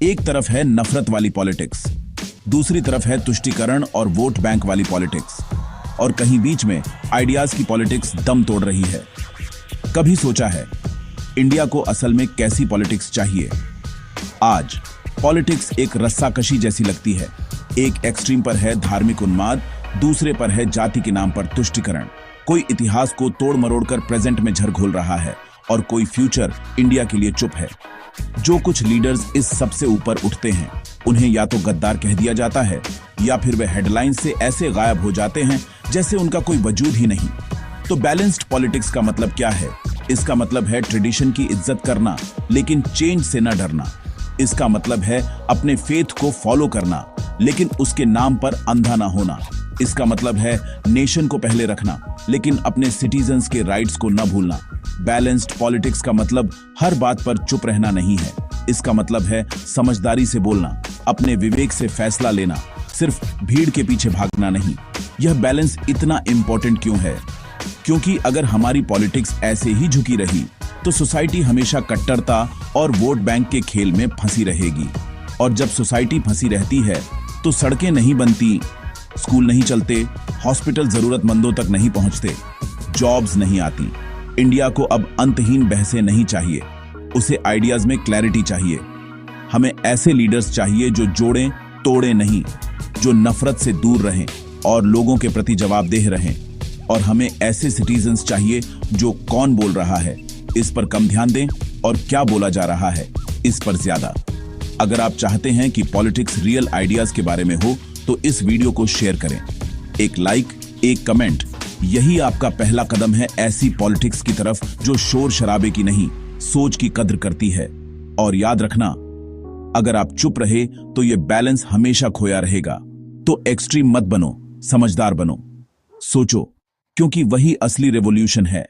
एक तरफ है नफरत वाली पॉलिटिक्स, दूसरी तरफ है तुष्टीकरण और वोट बैंक वाली पॉलिटिक्स, और कहीं बीच में आइडियाज की पॉलिटिक्स दम तोड़ रही है। कभी सोचा है इंडिया को असल में कैसी पॉलिटिक्स चाहिए? आज पॉलिटिक्स एक रस्साकशी जैसी लगती है। एक एक्सट्रीम पर है धार्मिक उन्माद, दूसरे पर है जाति के नाम पर तुष्टीकरण। कोई इतिहास को तोड़ मरोड़कर प्रेजेंट में झर घोल रहा है और कोई फ्यूचर इंडिया के लिए चुप है। जो कुछ लीडर्स इस सबसे ऊपर उठते हैं उन्हें या तो गद्दार कह दिया जाता है या फिर वे हेडलाइन से ऐसे गायब हो जाते हैं जैसे उनका कोई वजूद ही नहीं। तो बैलेंस्ड पॉलिटिक्स का मतलब क्या है? इसका मतलब है ट्रेडिशन की इज्जत करना लेकिन चेंज से न डरना। इसका मतलब है अपने फेथ को फॉलो करना लेकिन उसके नाम पर अंधा ना होना। इसका मतलब है नेशन को पहले रखना लेकिन अपने सिटीजन्स के राइट्स को न भूलना। बैलेंस्ड पॉलिटिक्स का मतलब हर बात पर चुप रहना नहीं है। इसका मतलब है समझदारी से बोलना, अपने विवेक से फैसला लेना, सिर्फ भीड़ के पीछे भागना नहीं। यह बैलेंस इतना इंपॉर्टेंट क्यों है? क्योंकि अगर हमारी पॉलिटिक्स ऐसे ही झुकी रही तो सोसाइटी हमेशा कट्टरता और वोट बैंक के खेल में फंसी रहेगी। और जब सोसाइटी फंसी रहती है तो सड़कें नहीं बनती, स्कूल नहीं चलते, हॉस्पिटल जरूरतमंदों तक नहीं पहुंचते, जॉब्स नहीं आती। इंडिया को अब अंतहीन बहसें नहीं चाहिए, उसे आइडियाज में क्लैरिटी चाहिए। हमें ऐसे लीडर्स चाहिए जो जोड़ें तोड़ें नहीं, जो नफरत से दूर रहें और लोगों के प्रति जवाबदेह रहें। और हमें ऐसे सिटीजन्स चाहिए जो कौन बोल रहा है इस पर कम ध्यान दें और क्या बोला जा रहा है इस पर ज्यादा। अगर आप चाहते हैं कि पॉलिटिक्स रियल आइडियाज के बारे में हो तो इस वीडियो को शेयर करें। एक लाइक, एक कमेंट, यही आपका पहला कदम है ऐसी पॉलिटिक्स की तरफ जो शोर शराबे की नहीं, सोच की कद्र करती है। और याद रखना, अगर आप चुप रहे तो यह बैलेंस हमेशा खोया रहेगा। तो एक्सट्रीम मत बनो, समझदार बनो, सोचो, क्योंकि वही असली रेवोल्यूशन है।